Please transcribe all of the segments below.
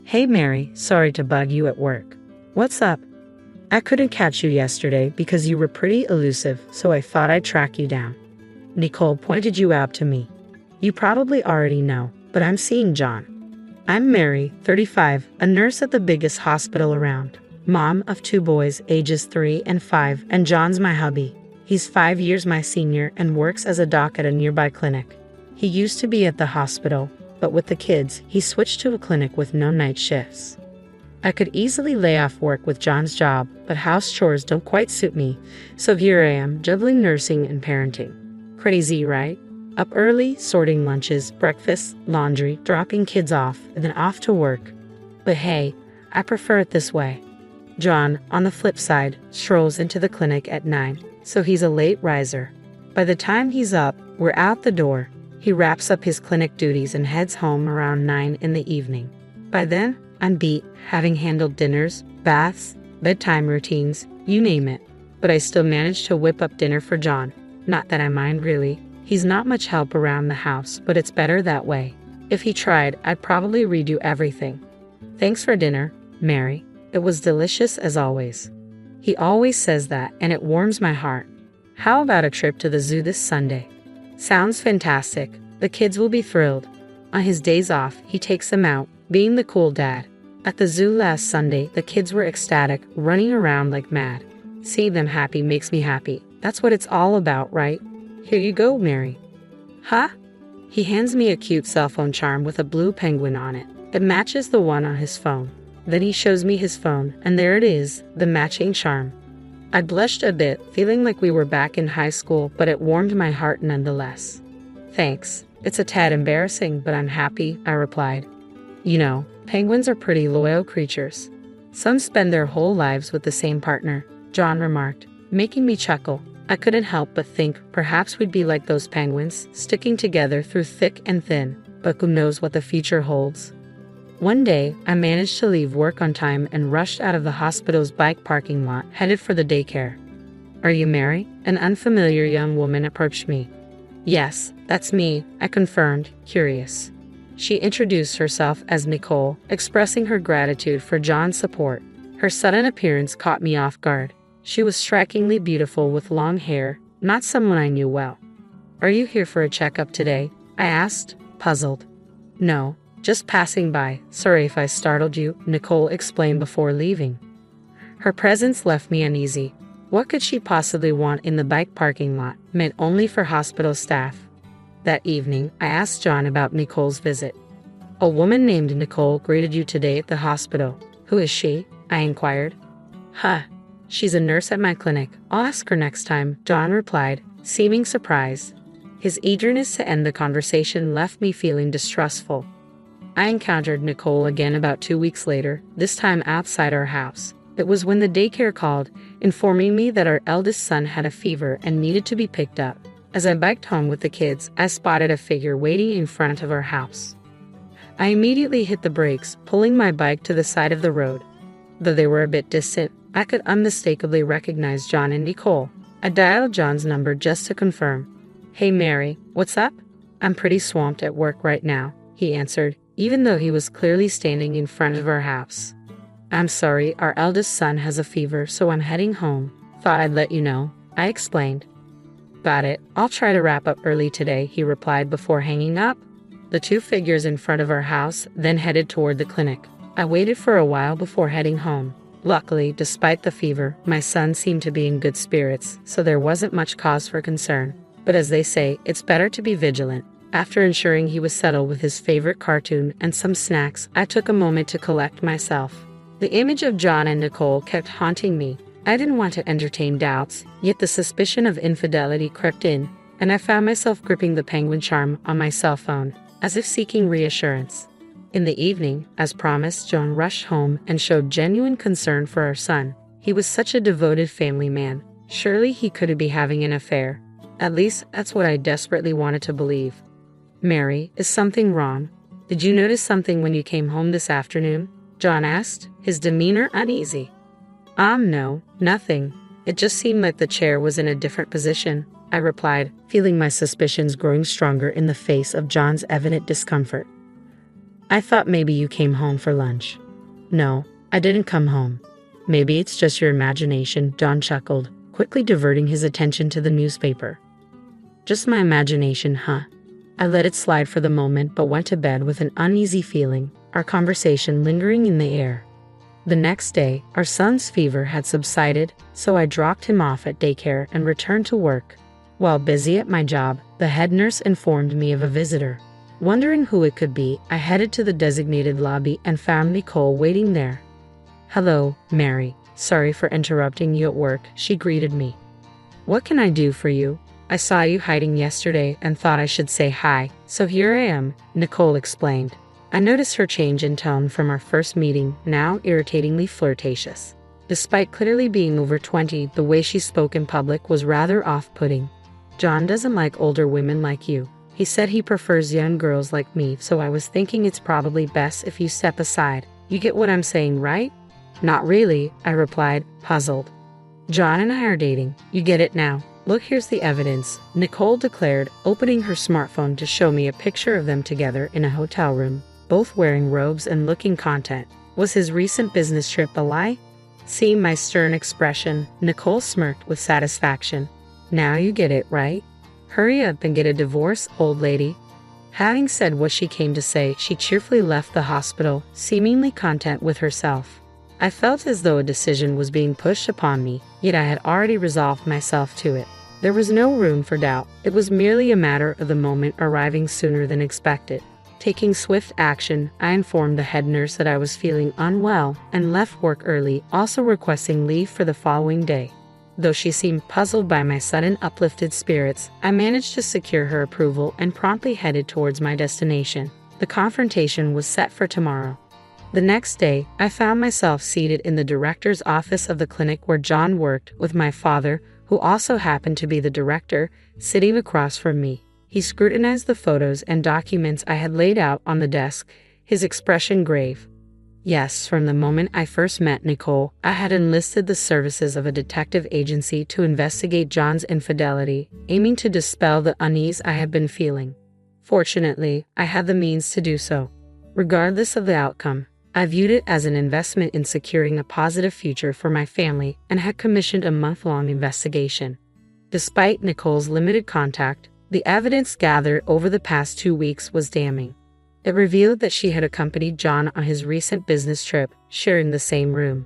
Hey Mary, sorry to bug you at work. What's up? I couldn't catch you yesterday because you were pretty elusive, so I thought I'd track you down. Nicole pointed you out to me. You probably already know, but I'm seeing John. I'm Mary, 35, a nurse at the biggest hospital around. Mom of 2 boys, ages 3 and 5, and John's my hubby. He's 5 years my senior and works as a doc at a nearby clinic. He used to be at the hospital, but with the kids, he switched to a clinic with no night shifts. I could easily lay off work with John's job, but house chores don't quite suit me, so here I am, juggling nursing and parenting. Crazy, right? Up early, sorting lunches, breakfast, laundry, dropping kids off, and then off to work. But hey, I prefer it this way. John, on the flip side, strolls into the clinic at 9, so he's a late riser. By the time he's up, we're out the door. He wraps up his clinic duties and heads home around 9 in the evening. By then, I'm beat, having handled dinners, baths, bedtime routines, you name it. But I still manage to whip up dinner for John. Not that I mind really. He's not much help around the house, but it's better that way. If he tried, I'd probably redo everything. Thanks for dinner, Mary. It was delicious as always. He always says that, and it warms my heart. How about a trip to the zoo this Sunday? Sounds fantastic. The kids will be thrilled. On his days off, he takes them out, being the cool dad. At the zoo last Sunday, the kids were ecstatic, running around like mad. Seeing them happy makes me happy. That's what it's all about, right? Here you go, Mary. Huh? He hands me a cute cell phone charm with a blue penguin on it. It matches the one on his phone. Then he shows me his phone, and there it is, the matching charm. I blushed a bit, feeling like we were back in high school, but it warmed my heart nonetheless. Thanks. It's a tad embarrassing, but I'm happy, I replied. You know, penguins are pretty loyal creatures. Some spend their whole lives with the same partner, John remarked, making me chuckle. I couldn't help but think perhaps we'd be like those penguins, sticking together through thick and thin, but who knows what the future holds. One day, I managed to leave work on time and rushed out of the hospital's bike parking lot, headed for the daycare. Are you Mary? An unfamiliar young woman approached me. Yes, that's me, I confirmed, curious. She introduced herself as Nicole, expressing her gratitude for John's support. Her sudden appearance caught me off guard. She was strikingly beautiful with long hair, not someone I knew well. Are you here for a checkup today? I asked, puzzled. No. Just passing by. Sorry if I startled you, Nicole explained before leaving. Her presence left me uneasy. What could she possibly want in the bike parking lot, meant only for hospital staff? That evening, I asked John about Nicole's visit. A woman named Nicole greeted you today at the hospital. Who is she? I inquired. Huh. She's a nurse at my clinic. I'll ask her next time, John replied, seeming surprised. His eagerness to end the conversation left me feeling distrustful. I encountered Nicole again about 2 weeks later, this time outside our house. It was when the daycare called, informing me that our eldest son had a fever and needed to be picked up. As I biked home with the kids, I spotted a figure waiting in front of our house. I immediately hit the brakes, pulling my bike to the side of the road. Though they were a bit distant, I could unmistakably recognize John and Nicole. I dialed John's number just to confirm. Hey Mary, what's up? I'm pretty swamped at work right now, he answered, even though he was clearly standing in front of our house. I'm sorry, our eldest son has a fever, so I'm heading home. Thought I'd let you know, I explained. Got it. I'll try to wrap up early today, he replied before hanging up. The 2 figures in front of our house then headed toward the clinic. I waited for a while before heading home. Luckily, despite the fever, my son seemed to be in good spirits, so there wasn't much cause for concern. But as they say, it's better to be vigilant. After ensuring he was settled with his favorite cartoon and some snacks, I took a moment to collect myself. The image of John and Nicole kept haunting me. I didn't want to entertain doubts, yet the suspicion of infidelity crept in, and I found myself gripping the penguin charm on my cell phone, as if seeking reassurance. In the evening, as promised, John rushed home and showed genuine concern for our son. He was such a devoted family man. Surely he couldn't be having an affair. At least, that's what I desperately wanted to believe. Mary, is something wrong? Did you notice something when you came home this afternoon? John asked, his demeanor uneasy. No, nothing. It just seemed like the chair was in a different position, I replied, feeling my suspicions growing stronger in the face of John's evident discomfort. I thought maybe you came home for lunch. No, I didn't come home. Maybe it's just your imagination, John chuckled, quickly diverting his attention to the newspaper. Just my imagination, huh? I let it slide for the moment but went to bed with an uneasy feeling, our conversation lingering in the air. The next day, our son's fever had subsided, so I dropped him off at daycare and returned to work. While busy at my job, the head nurse informed me of a visitor. Wondering who it could be, I headed to the designated lobby and found Nicole waiting there. "Hello, Mary. Sorry for interrupting you at work," she greeted me. "What can I do for you? I saw you hiding yesterday and thought I should say hi, so here I am," Nicole explained. I noticed her change in tone from our first meeting, now irritatingly flirtatious. Despite clearly being over 20, the way she spoke in public was rather off-putting. "John doesn't like older women like you. He said he prefers young girls like me, so I was thinking it's probably best if you step aside. You get what I'm saying, right?" "Not really," I replied, puzzled. "John and I are dating. You get it now. Look, here's the evidence," Nicole declared, opening her smartphone to show me a picture of them together in a hotel room, both wearing robes and looking content. Was his recent business trip a lie? Seeing my stern expression, Nicole smirked with satisfaction. "Now you get it, right? Hurry up and get a divorce, old lady." Having said what she came to say, she cheerfully left the hospital, seemingly content with herself. I felt as though a decision was being pushed upon me, yet I had already resolved myself to it. There was no room for doubt. It was merely a matter of the moment arriving sooner than expected. Taking swift action, I informed the head nurse that I was feeling unwell and left work early, also requesting leave for the following day. Though she seemed puzzled by my sudden uplifted spirits, I managed to secure her approval and promptly headed towards my destination. The confrontation was set for tomorrow. The next day, I found myself seated in the director's office of the clinic where John worked, with my father, who also happened to be the director, sitting across from me. He scrutinized the photos and documents I had laid out on the desk, his expression grave. Yes, from the moment I first met Nicole, I had enlisted the services of a detective agency to investigate John's infidelity, aiming to dispel the unease I had been feeling. Fortunately, I had the means to do so. Regardless of the outcome, I viewed it as an investment in securing a positive future for my family and had commissioned a month-long investigation. Despite Nicole's limited contact, the evidence gathered over the past 2 weeks was damning. It revealed that she had accompanied John on his recent business trip, sharing the same room.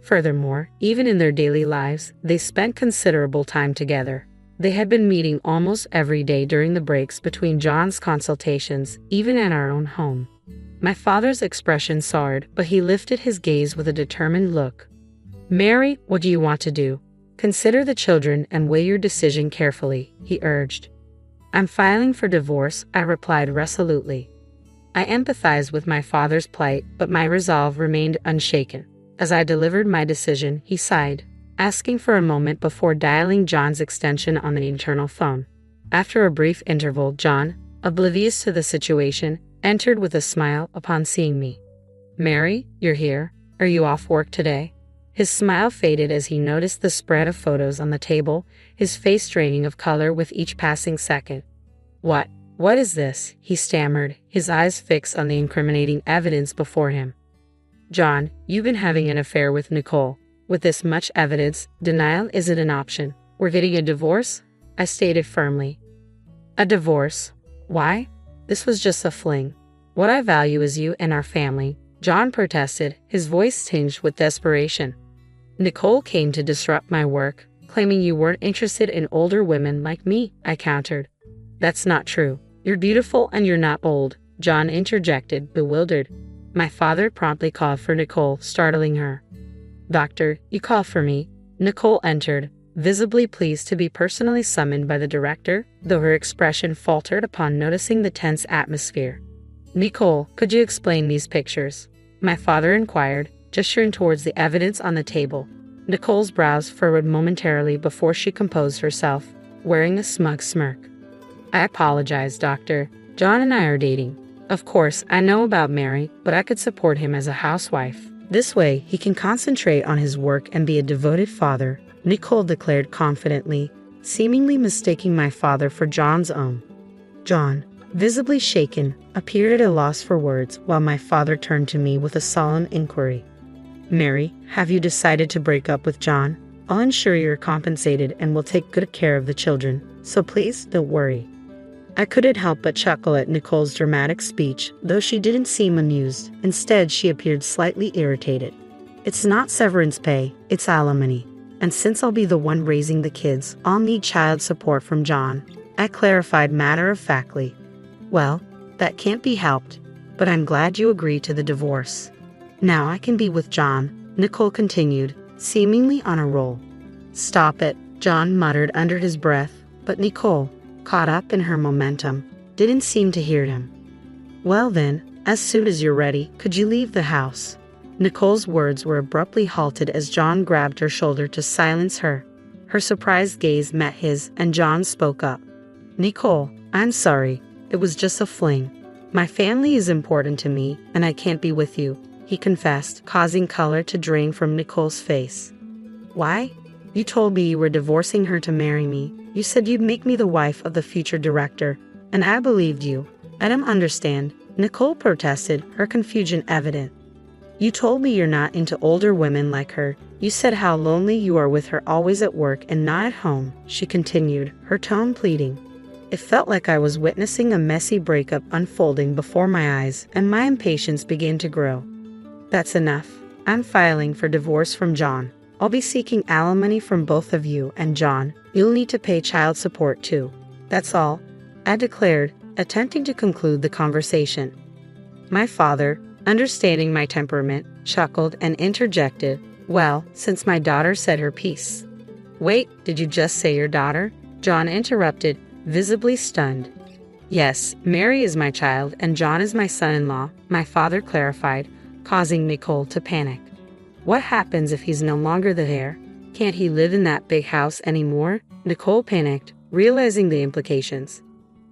Furthermore, even in their daily lives, they spent considerable time together. They had been meeting almost every day during the breaks between John's consultations, even at our own home. My father's expression soured, but he lifted his gaze with a determined look. "Mary, what do you want to do? Consider the children and weigh your decision carefully," he urged. "I'm filing for divorce," I replied resolutely. I empathized with my father's plight, but my resolve remained unshaken. As I delivered my decision, he sighed, asking for a moment before dialing John's extension on the internal phone. After a brief interval, John, oblivious to the situation, entered with a smile upon seeing me. "Mary, you're here. Are you off work today?" His smile faded as he noticed the spread of photos on the table, his face draining of color with each passing second. What is this?" he stammered, his eyes fixed on the incriminating evidence before him. "John, you've been having an affair with Nicole. With this much evidence, denial isn't an option. We're getting a divorce," I stated firmly. "A divorce? Why? This was just a fling. What I value is you and our family," John protested, his voice tinged with desperation. "Nicole came to disrupt my work, claiming you weren't interested in older women like me," I countered. "That's not true. You're beautiful and you're not old," John interjected, bewildered. My father promptly called for Nicole, startling her. "Doctor, you called for me." Nicole entered, visibly pleased to be personally summoned by the director, though her expression faltered upon noticing the tense atmosphere. "Nicole, could you explain these pictures?" my father inquired, gesturing towards the evidence on the table. Nicole's brows furrowed momentarily before she composed herself, wearing a smug smirk. "I apologize, doctor. John and I are dating. Of course, I know about Mary, but I could support him as a housewife. This way, he can concentrate on his work and be a devoted father," Nicole declared confidently, seemingly mistaking my father for John's own. "John, visibly shaken, appeared at a loss for words while my father turned to me with a solemn inquiry. Mary, have you decided to break up with John? I'll ensure you're compensated and will take good care of the children, so please don't worry. I couldn't help but chuckle at Nicole's dramatic speech, though she didn't seem amused. Instead, she appeared slightly irritated. It's not severance pay, it's alimony. And since I'll be the one raising the kids, I'll need child support from John, I clarified matter-of-factly. Well, that can't be helped, but I'm glad you agreed to the divorce. Now I can be with John, Nicole continued, seemingly on a roll. Stop it, John muttered under his breath, but Nicole, caught up in her momentum, didn't seem to hear him. Well then, as soon as you're ready, could you leave the house? Nicole's words were abruptly halted as John grabbed her shoulder to silence her. Her surprised gaze met his, and John spoke up. Nicole, I'm sorry, it was just a fling. My family is important to me, and I can't be with you, he confessed, causing color to drain from Nicole's face. Why? You told me you were divorcing her to marry me. You said you'd make me the wife of the future director, and I believed you. I don't understand, Nicole protested, her confusion evident. You told me you're not into older women like her. You said how lonely you are with her, always at work and not at home, she continued, her tone pleading. It felt like I was witnessing a messy breakup unfolding before my eyes, and my impatience began to grow. That's enough. I'm filing for divorce from John. I'll be seeking alimony from both of you, and John, you'll need to pay child support too. That's all, I declared, attempting to conclude the conversation. My father, understanding my temperament, chuckled and interjected, well, since my daughter said her piece. Wait, did you just say your daughter? John interrupted, visibly stunned. Yes, Mary is my child and John is my son-in-law, my father clarified, causing Nicole to panic. What happens if he's no longer the heir? Can't he live in that big house anymore? Nicole panicked, realizing the implications.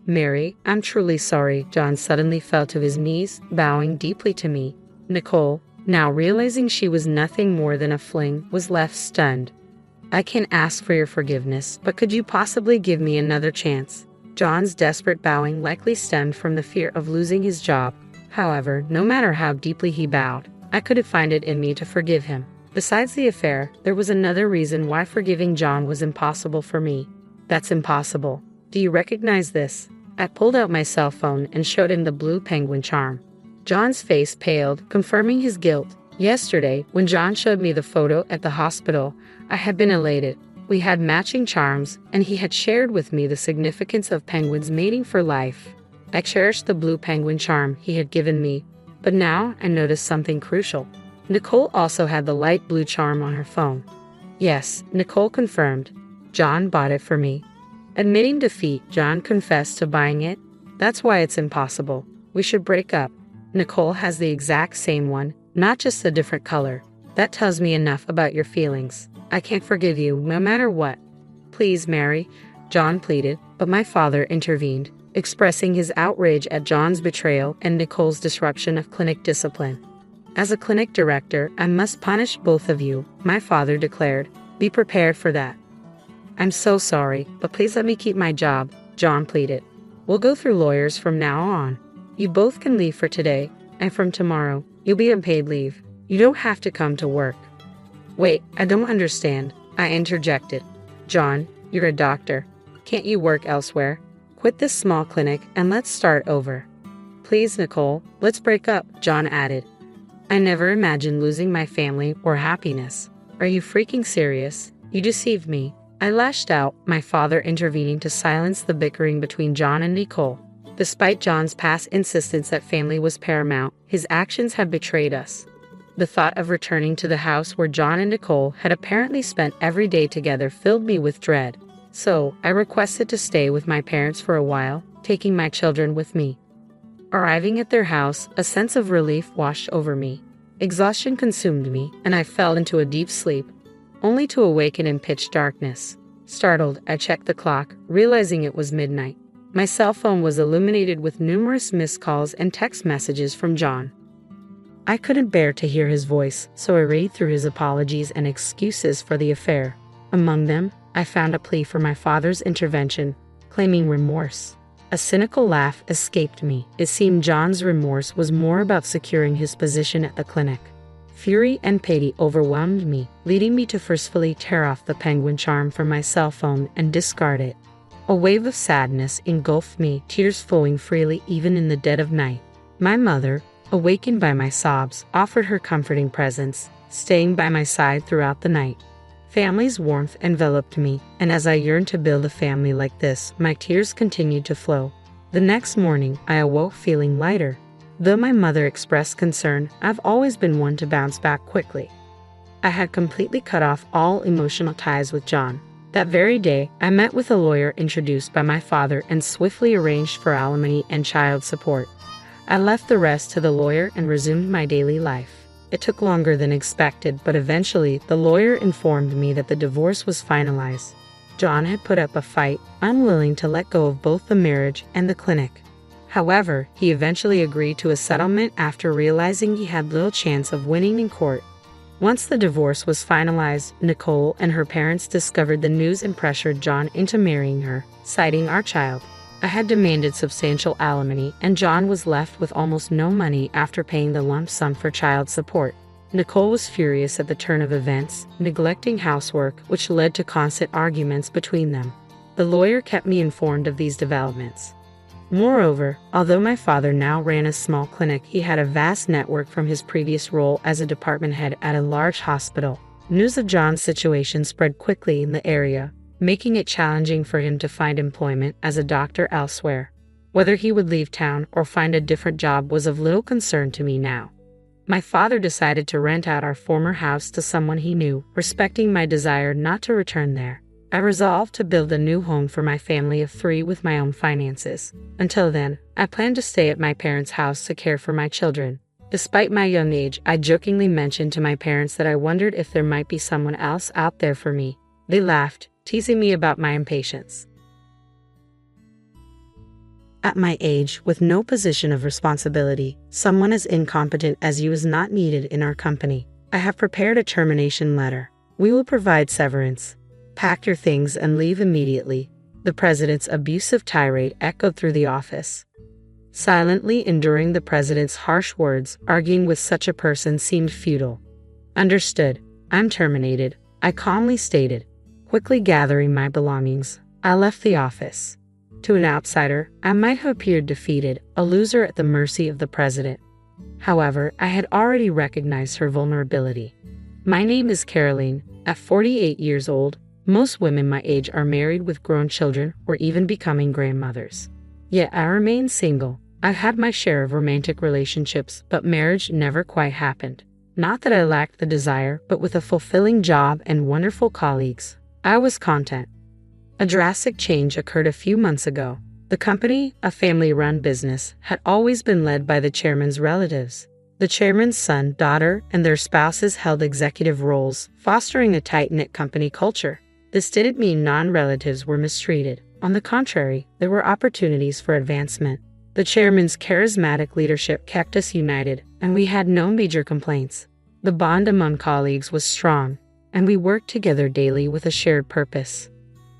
Mary, I'm truly sorry. John suddenly fell to his knees, bowing deeply to me. Nicole, now realizing she was nothing more than a fling, was left stunned. I can ask for your forgiveness, but could you possibly give me another chance? John's desperate bowing likely stemmed from the fear of losing his job. However, no matter how deeply he bowed, I couldn't find it in me to forgive him. Besides the affair, there was another reason why forgiving John was impossible for me. That's impossible. Do you recognize this? I pulled out my cell phone and showed him the blue penguin charm. John's face paled, confirming his guilt. Yesterday, when John showed me the photo at the hospital, I had been elated. We had matching charms, and he had shared with me the significance of penguins mating for life. I cherished the blue penguin charm he had given me, but now I noticed something crucial. Nicole also had the light blue charm on her phone. Yes, Nicole confirmed. John bought it for me. Admitting defeat, John confessed to buying it. That's why it's impossible. We should break up. Nicole has the exact same one, not just a different color. That tells me enough about your feelings. I can't forgive you, no matter what. Please, Mary, John pleaded, but my father intervened, expressing his outrage at John's betrayal and Nicole's disruption of clinic discipline. As a clinic director, I must punish both of you, my father declared. Be prepared for that. I'm so sorry, but please let me keep my job, John pleaded. We'll go through lawyers from now on. You both can leave for today, and from tomorrow, you'll be on paid leave. You don't have to come to work. Wait, I don't understand, I interjected. John, you're a doctor. Can't you work elsewhere? Quit this small clinic and let's start over. Please, Nicole, let's break up, John added. I never imagined losing my family or happiness. Are you freaking serious? You deceived me. I lashed out, my father intervening to silence the bickering between John and Nicole. Despite John's past insistence that family was paramount, his actions had betrayed us. The thought of returning to the house where John and Nicole had apparently spent every day together filled me with dread. So, I requested to stay with my parents for a while, taking my children with me. Arriving at their house, a sense of relief washed over me. Exhaustion consumed me, and I fell into a deep sleep, only to awaken in pitch darkness. Startled, I checked the clock, realizing it was midnight. My cell phone was illuminated with numerous missed calls and text messages from John. I couldn't bear to hear his voice, so I read through his apologies and excuses for the affair. Among them, I found a plea for my father's intervention, claiming remorse. A cynical laugh escaped me. It seemed John's remorse was more about securing his position at the clinic. Fury and pity overwhelmed me, leading me to forcefully tear off the penguin charm from my cell phone and discard it. A wave of sadness engulfed me, tears flowing freely even in the dead of night. My mother, awakened by my sobs, offered her comforting presence, staying by my side throughout the night. Family's warmth enveloped me, and as I yearned to build a family like this, my tears continued to flow. The next morning, I awoke feeling lighter. Though my mother expressed concern, I've always been one to bounce back quickly. I had completely cut off all emotional ties with John. That very day, I met with a lawyer introduced by my father and swiftly arranged for alimony and child support. I left the rest to the lawyer and resumed my daily life. It took longer than expected, but eventually the lawyer informed me that the divorce was finalized. John had put up a fight, unwilling to let go of both the marriage and the clinic. However, he eventually agreed to a settlement after realizing he had little chance of winning in court. Once the divorce was finalized, Nicole and her parents discovered the news and pressured John into marrying her, citing our child. I had demanded substantial alimony, and John was left with almost no money after paying the lump sum for child support. Nicole was furious at the turn of events, neglecting housework, which led to constant arguments between them. The lawyer kept me informed of these developments. Moreover, although my father now ran a small clinic, he had a vast network from his previous role as a department head at a large hospital. News of John's situation spread quickly in the area, making it challenging for him to find employment as a doctor elsewhere. Whether he would leave town or find a different job was of little concern to me now. My father decided to rent out our former house to someone he knew, respecting my desire not to return there. I resolved to build a new home for my family of 3 with my own finances. Until then, I planned to stay at my parents' house to care for my children. Despite my young age, I jokingly mentioned to my parents that I wondered if there might be someone else out there for me. They laughed, teasing me about my impatience. At my age, with no position of responsibility, someone as incompetent as you is not needed in our company. I have prepared a termination letter. We will provide severance. Pack your things and leave immediately. The president's abusive tirade echoed through the office. Silently enduring the president's harsh words, arguing with such a person seemed futile. Understood. I'm terminated, I calmly stated. Quickly gathering my belongings, I left the office. To an outsider, I might have appeared defeated, a loser at the mercy of the president. However, I had already recognized her vulnerability. My name is Caroline. At 48 years old, most women my age are married with grown children or even becoming grandmothers. Yet I remain single. I've had my share of romantic relationships, but marriage never quite happened. Not that I lacked the desire, but with a fulfilling job and wonderful colleagues, I was content. A drastic change occurred a few months ago. The company, a family-run business, had always been led by the chairman's relatives. The chairman's son, daughter, and their spouses held executive roles, fostering a tight-knit company culture. This didn't mean non-relatives were mistreated. On the contrary, there were opportunities for advancement. The chairman's charismatic leadership kept us united, and we had no major complaints. The bond among colleagues was strong, and we worked together daily with a shared purpose.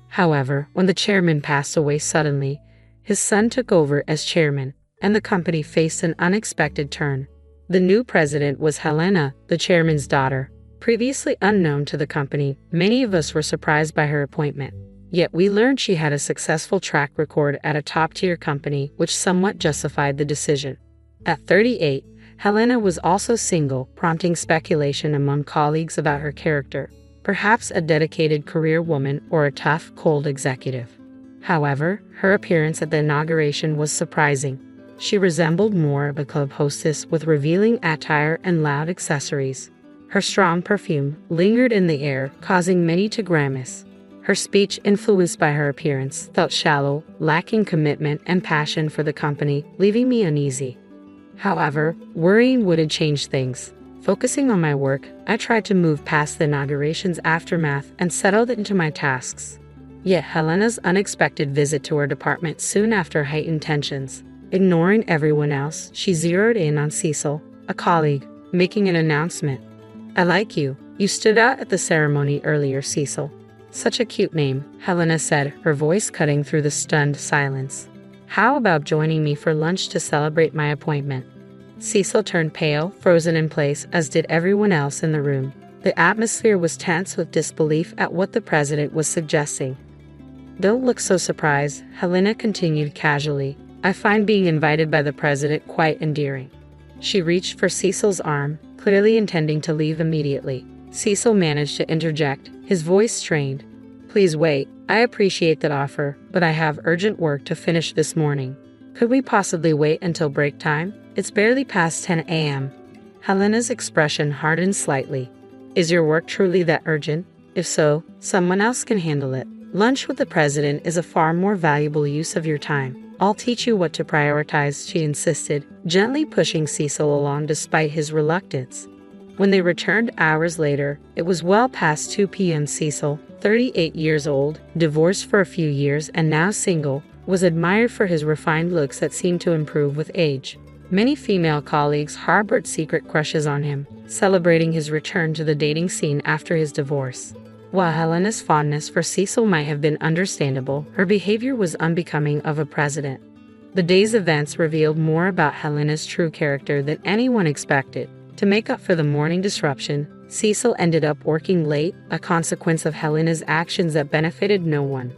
However, when the chairman passed away suddenly, his son took over as chairman, and the company faced an unexpected turn. The new president was Helena, the chairman's daughter. Previously unknown to the company, many of us were surprised by her appointment. Yet we learned she had a successful track record at a top-tier company, which somewhat justified the decision. At 38, Helena was also single, prompting speculation among colleagues about her character. Perhaps a dedicated career woman or a tough, cold executive. However, her appearance at the inauguration was surprising. She resembled more of a club hostess with revealing attire and loud accessories. Her strong perfume lingered in the air, causing many to grimace. Her speech, influenced by her appearance, felt shallow, lacking commitment and passion for the company, leaving me uneasy. However, worrying wouldn't change things. Focusing on my work, I tried to move past the inauguration's aftermath and settled into my tasks. Yet Helena's unexpected visit to her department soon after heightened tensions. Ignoring everyone else, she zeroed in on Cecil, a colleague, making an announcement. "I like you. You stood out at the ceremony earlier, Cecil." "Such a cute name," Helena said, her voice cutting through the stunned silence. How about joining me for lunch to celebrate my appointment? Cecil turned pale, frozen in place, as did everyone else in the room. The atmosphere was tense with disbelief at what the president was suggesting. Don't look so surprised, Helena continued casually. I find being invited by the president quite endearing. She reached for Cecil's arm, clearly intending to leave immediately. Cecil managed to interject, his voice strained. Please wait, I appreciate that offer, but I have urgent work to finish this morning. Could we possibly wait until break time? It's barely past 10 a.m. Helena's expression hardened slightly. Is your work truly that urgent? If so, someone else can handle it. Lunch with the president is a far more valuable use of your time. I'll teach you what to prioritize, she insisted, gently pushing Cecil along despite his reluctance. When they returned hours later, it was well past 2 p.m. Cecil, 38 years old, divorced for a few years and now single, was admired for his refined looks that seemed to improve with age. Many female colleagues harbored secret crushes on him, celebrating his return to the dating scene after his divorce. While Helena's fondness for Cecil might have been understandable, her behavior was unbecoming of a president. The day's events revealed more about Helena's true character than anyone expected. To make up for the morning disruption, Cecil ended up working late, a consequence of Helena's actions that benefited no one.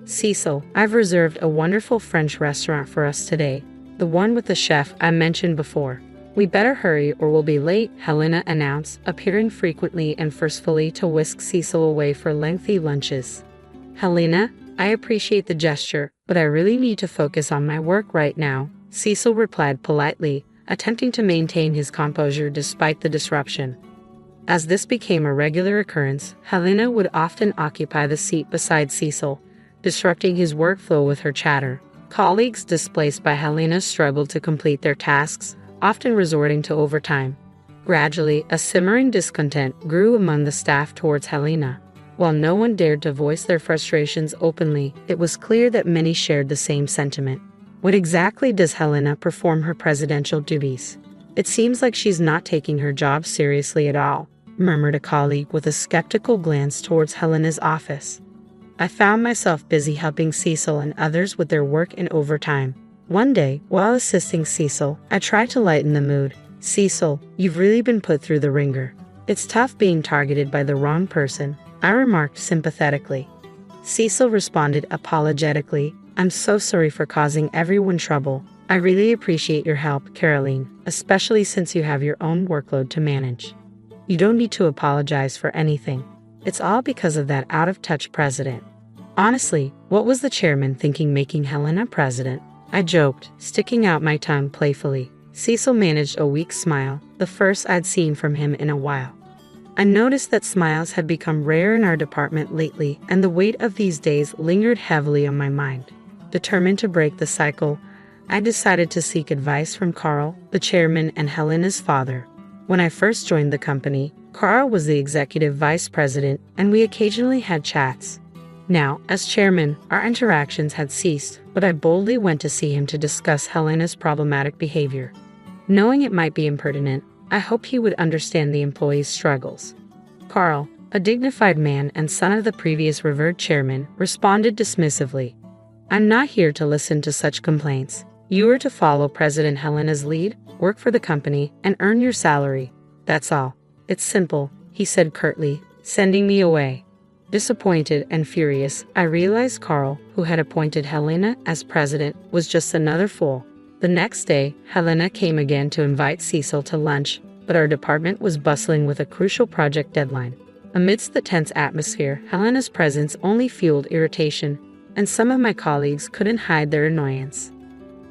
Cecil, I've reserved a wonderful French restaurant for us today, the one with the chef I mentioned before. We better hurry or we'll be late, Helena announced, appearing frequently and forcefully to whisk Cecil away for lengthy lunches. Helena, I appreciate the gesture, but I really need to focus on my work right now, Cecil replied politely, attempting to maintain his composure despite the disruption. As this became a regular occurrence, Helena would often occupy the seat beside Cecil, disrupting his workflow with her chatter. Colleagues displaced by Helena struggled to complete their tasks, often resorting to overtime. Gradually, a simmering discontent grew among the staff towards Helena. While no one dared to voice their frustrations openly, it was clear that many shared the same sentiment. When exactly does Helena perform her presidential duties? It seems like she's not taking her job seriously at all, murmured a colleague with a skeptical glance towards Helena's office. I found myself busy helping Cecil and others with their work in overtime. One day, while assisting Cecil, I tried to lighten the mood. Cecil, you've really been put through the ringer. It's tough being targeted by the wrong person, I remarked sympathetically. Cecil responded apologetically, I'm so sorry for causing everyone trouble. I really appreciate your help, Caroline, especially since you have your own workload to manage. You don't need to apologize for anything. It's all because of that out-of-touch president. Honestly, what was the chairman thinking making Helena president? I joked, sticking out my tongue playfully. Cecil managed a weak smile, the first I'd seen from him in a while. I noticed that smiles had become rare in our department lately, and the weight of these days lingered heavily on my mind. Determined to break the cycle, I decided to seek advice from Carl, the chairman and Helena's father. When I first joined the company, Carl was the executive vice president, and we occasionally had chats. Now, as chairman, our interactions had ceased, but I boldly went to see him to discuss Helena's problematic behavior. Knowing it might be impertinent, I hoped he would understand the employees' struggles. Carl, a dignified man and son of the previous revered chairman, responded dismissively. I'm not here to listen to such complaints. You are to follow President Helena's lead, work for the company, and earn your salary. That's all. It's simple, he said curtly, sending me away. Disappointed and furious, I realized Carl, who had appointed Helena as president, was just another fool. The next day, Helena came again to invite Cecil to lunch, but our department was bustling with a crucial project deadline. Amidst the tense atmosphere, Helena's presence only fueled irritation, and some of my colleagues couldn't hide their annoyance.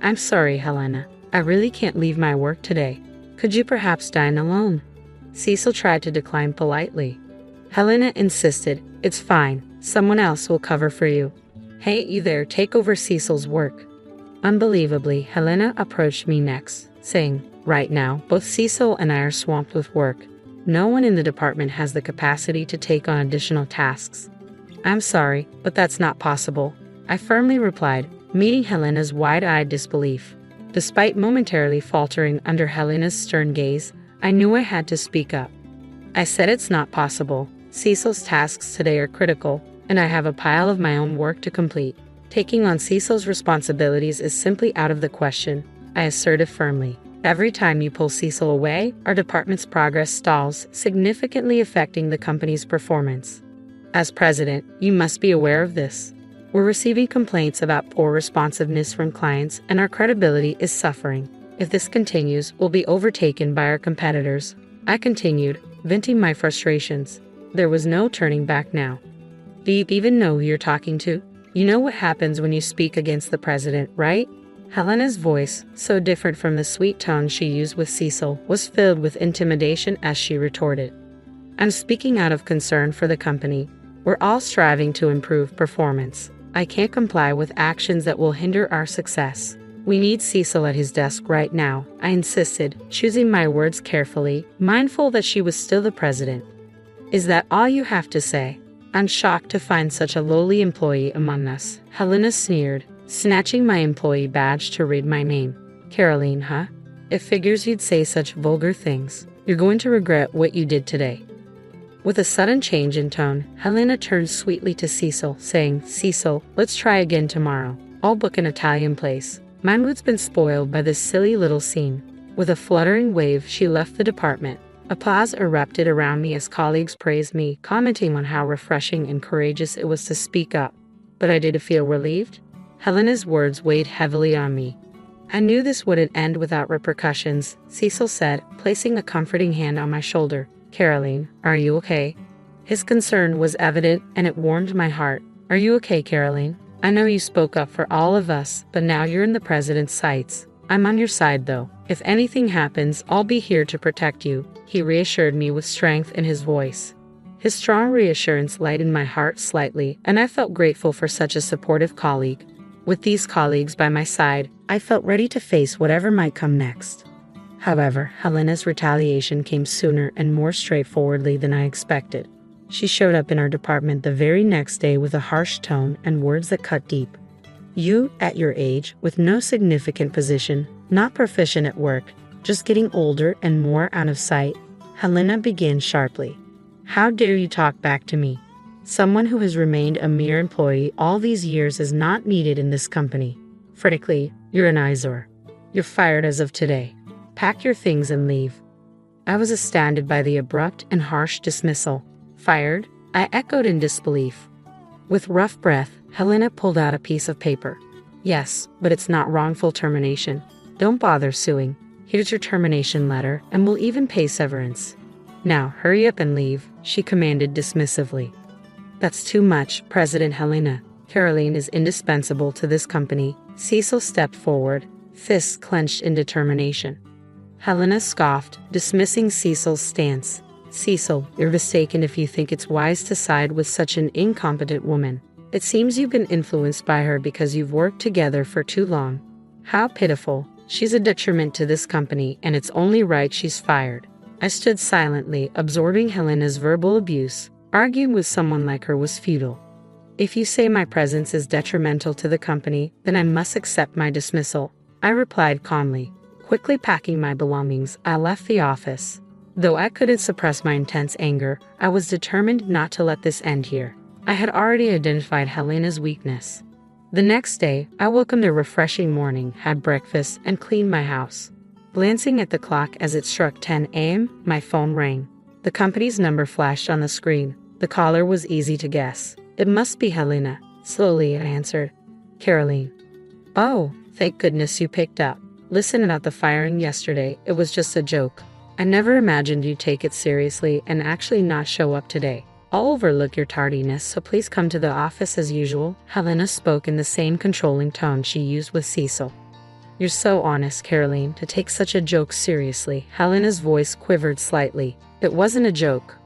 I'm sorry, Helena. I really can't leave my work today. Could you perhaps dine alone? Cecil tried to decline politely. Helena insisted, it's fine, someone else will cover for you. Hey, you there, take over Cecil's work. Unbelievably, Helena approached me next, saying, right now, both Cecil and I are swamped with work. No one in the department has the capacity to take on additional tasks. I'm sorry, but that's not possible, I firmly replied, meeting Helena's wide-eyed disbelief. Despite momentarily faltering under Helena's stern gaze, I knew I had to speak up. I said it's not possible. Cecil's tasks today are critical, and I have a pile of my own work to complete. Taking on Cecil's responsibilities is simply out of the question, I asserted firmly. Every time you pull Cecil away, our department's progress stalls, significantly affecting the company's performance. As president, you must be aware of this. We're receiving complaints about poor responsiveness from clients, and our credibility is suffering. If this continues, we'll be overtaken by our competitors. I continued, venting my frustrations. There was no turning back now. Do you even know who you're talking to? You know what happens when you speak against the president, right? Helena's voice, so different from the sweet tone she used with Cecil, was filled with intimidation as she retorted. I'm speaking out of concern for the company. We're all striving to improve performance. I can't comply with actions that will hinder our success. We need Cecil at his desk right now, I insisted, choosing my words carefully, mindful that she was still the president. Is that all you have to say? I'm shocked to find such a lowly employee among us, Helena sneered, snatching my employee badge to read my name. Caroline, huh? It figures you'd say such vulgar things. You're going to regret what you did today. With a sudden change in tone, Helena turned sweetly to Cecil, saying, Cecil, let's try again tomorrow. I'll book an Italian place. My mood's been spoiled by this silly little scene. With a fluttering wave, she left the department. Applause erupted around me as colleagues praised me, commenting on how refreshing and courageous it was to speak up. But I did feel relieved. Helena's words weighed heavily on me. I knew this wouldn't end without repercussions, Cecil said, placing a comforting hand on my shoulder. Caroline, are you okay? His concern was evident, and it warmed my heart. Are you okay, Caroline? I know you spoke up for all of us, but now you're in the president's sights. I'm on your side, though. If anything happens, I'll be here to protect you, he reassured me with strength in his voice. His strong reassurance lightened my heart slightly, and I felt grateful for such a supportive colleague. With these colleagues by my side, I felt ready to face whatever might come next. However, Helena's retaliation came sooner and more straightforwardly than I expected. She showed up in our department the very next day with a harsh tone and words that cut deep. You, at your age, with no significant position, not proficient at work, just getting older and more out of sight, Helena began sharply. How dare you talk back to me? Someone who has remained a mere employee all these years is not needed in this company. Critically, you're an eyesore. You're fired as of today. Pack your things and leave. I was astounded by the abrupt and harsh dismissal. Fired? I echoed in disbelief. With rough breath, Helena pulled out a piece of paper. Yes, but it's not wrongful termination. Don't bother suing. Here's your termination letter, and we'll even pay severance. Now, hurry up and leave, she commanded dismissively. That's too much, President Helena. Caroline is indispensable to this company. Cecil stepped forward, fists clenched in determination. Helena scoffed, dismissing Cecil's stance. Cecil, you're mistaken if you think it's wise to side with such an incompetent woman. It seems you've been influenced by her because you've worked together for too long. How pitiful. She's a detriment to this company, and it's only right she's fired. I stood silently, absorbing Helena's verbal abuse. Arguing with someone like her was futile. If you say my presence is detrimental to the company, then I must accept my dismissal, I replied calmly. Quickly packing my belongings, I left the office. Though I couldn't suppress my intense anger, I was determined not to let this end here. I had already identified Helena's weakness. The next day, I welcomed a refreshing morning, had breakfast, and cleaned my house. Glancing at the clock as it struck 10 a.m., my phone rang. The company's number flashed on the screen. The caller was easy to guess. It must be Helena. Slowly, I answered. Caroline. Oh, thank goodness you picked up. Listen, about the firing yesterday, it was just a joke. I never imagined you'd take it seriously and actually not show up today. I'll overlook your tardiness, so please come to the office as usual. Helena spoke in the same controlling tone she used with Cecil. You're so honest, Caroline, to take such a joke seriously. Helena's voice quivered slightly. It wasn't a joke.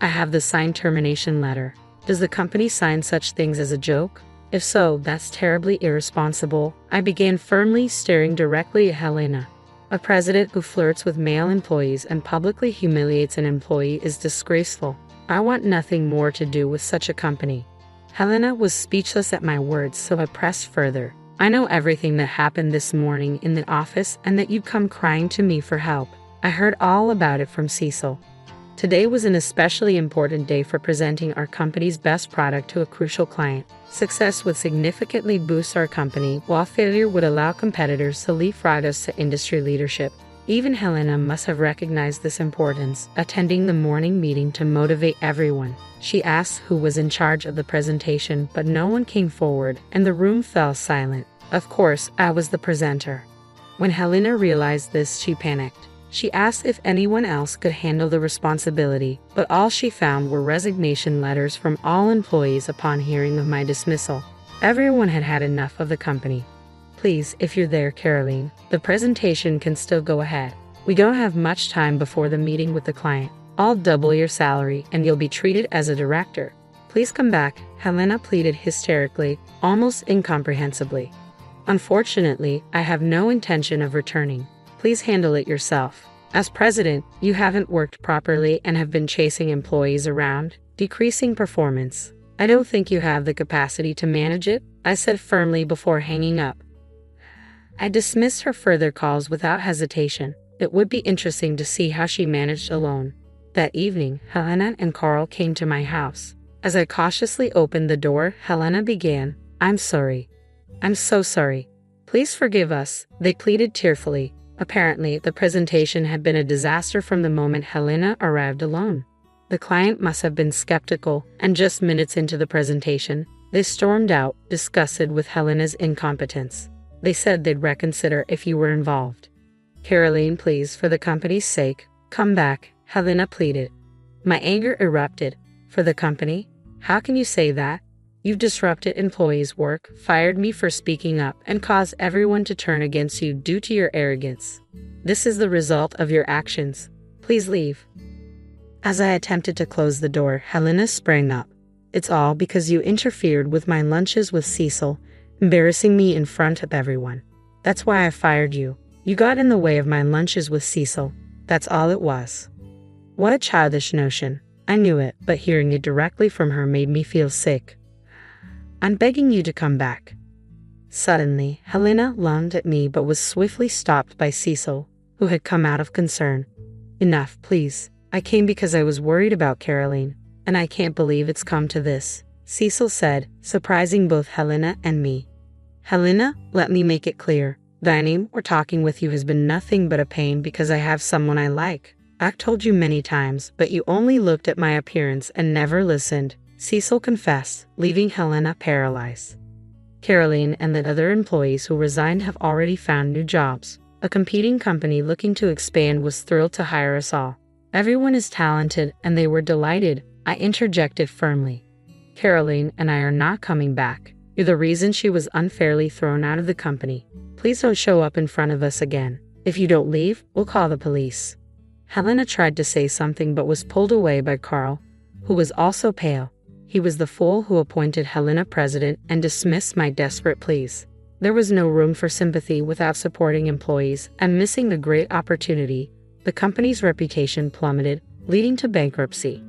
I have the signed termination letter. Does the company sign such things as a joke? If so, that's terribly irresponsible. I began firmly, staring directly at Helena. A president who flirts with male employees and publicly humiliates an employee is disgraceful. I want nothing more to do with such a company. Helena was speechless at my words, so I pressed further. I know everything that happened this morning in the office and that you'd come crying to me for help. I heard all about it from Cecil. Today was an especially important day for presenting our company's best product to a crucial client. Success would significantly boost our company, while failure would allow competitors to leapfrog us to industry leadership. Even Helena must have recognized this importance, attending the morning meeting to motivate everyone. She asked who was in charge of the presentation, but no one came forward, and the room fell silent. Of course, I was the presenter. When Helena realized this, she panicked. She asked if anyone else could handle the responsibility, but all she found were resignation letters from all employees upon hearing of my dismissal. Everyone had had enough of the company. Please, if you're there, Caroline, the presentation can still go ahead. We don't have much time before the meeting with the client. I'll double your salary and you'll be treated as a director. Please come back, Helena pleaded hysterically, almost incomprehensibly. Unfortunately, I have no intention of returning. Please handle it yourself. As president, you haven't worked properly and have been chasing employees around, decreasing performance. I don't think you have the capacity to manage it, I said firmly before hanging up. I dismissed her further calls without hesitation. It would be interesting to see how she managed alone. That evening, Helena and Carl came to my house. As I cautiously opened the door, Helena began, "I'm sorry. I'm so sorry. Please forgive us," they pleaded tearfully. Apparently, the presentation had been a disaster from the moment Helena arrived alone. The client must have been skeptical, and just minutes into the presentation, they stormed out, disgusted with Helena's incompetence. They said they'd reconsider if you were involved. "Caroline, please, for the company's sake, come back," Helena pleaded. My anger erupted. "For the company? How can you say that? You've disrupted employees' work, fired me for speaking up, and caused everyone to turn against you due to your arrogance. This is the result of your actions. Please leave." As I attempted to close the door, Helena sprang up. "It's all because you interfered with my lunches with Cecil, embarrassing me in front of everyone. That's why I fired you. You got in the way of my lunches with Cecil. That's all it was." What a childish notion. I knew it, but hearing it directly from her made me feel sick. "I'm begging you to come back." Suddenly, Helena lunged at me but was swiftly stopped by Cecil, who had come out of concern. "Enough, please. I came because I was worried about Caroline, and I can't believe it's come to this," Cecil said, surprising both Helena and me. "Helena, let me make it clear. Dining or talking with you has been nothing but a pain because I have someone I like. I've told you many times, but you only looked at my appearance and never listened," Cecil confessed, leaving Helena paralyzed. "Caroline and the other employees who resigned have already found new jobs. A competing company looking to expand was thrilled to hire us all. Everyone is talented and they were delighted," I interjected firmly. "Caroline and I are not coming back. You're the reason she was unfairly thrown out of the company. Please don't show up in front of us again. If you don't leave, we'll call the police." Helena tried to say something but was pulled away by Carl, who was also pale. He was the fool who appointed Helena president and dismissed my desperate pleas. There was no room for sympathy without supporting employees, and missing a great opportunity, the company's reputation plummeted, leading to bankruptcy.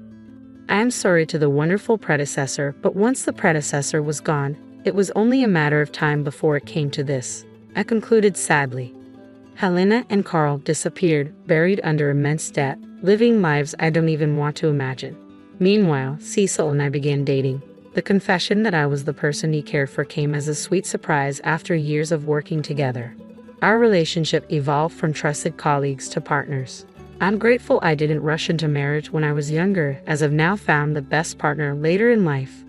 I am sorry to the wonderful predecessor, but once the predecessor was gone, it was only a matter of time before it came to this, I concluded sadly. Helena and Carl disappeared, buried under immense debt, living lives I don't even want to imagine. Meanwhile, Cecil and I began dating. The confession that I was the person he cared for came as a sweet surprise after years of working together. Our relationship evolved from trusted colleagues to partners. I'm grateful I didn't rush into marriage when I was younger, as I've now found the best partner later in life.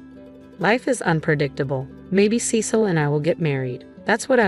Life is unpredictable. Maybe Cecil and I will get married. That's what I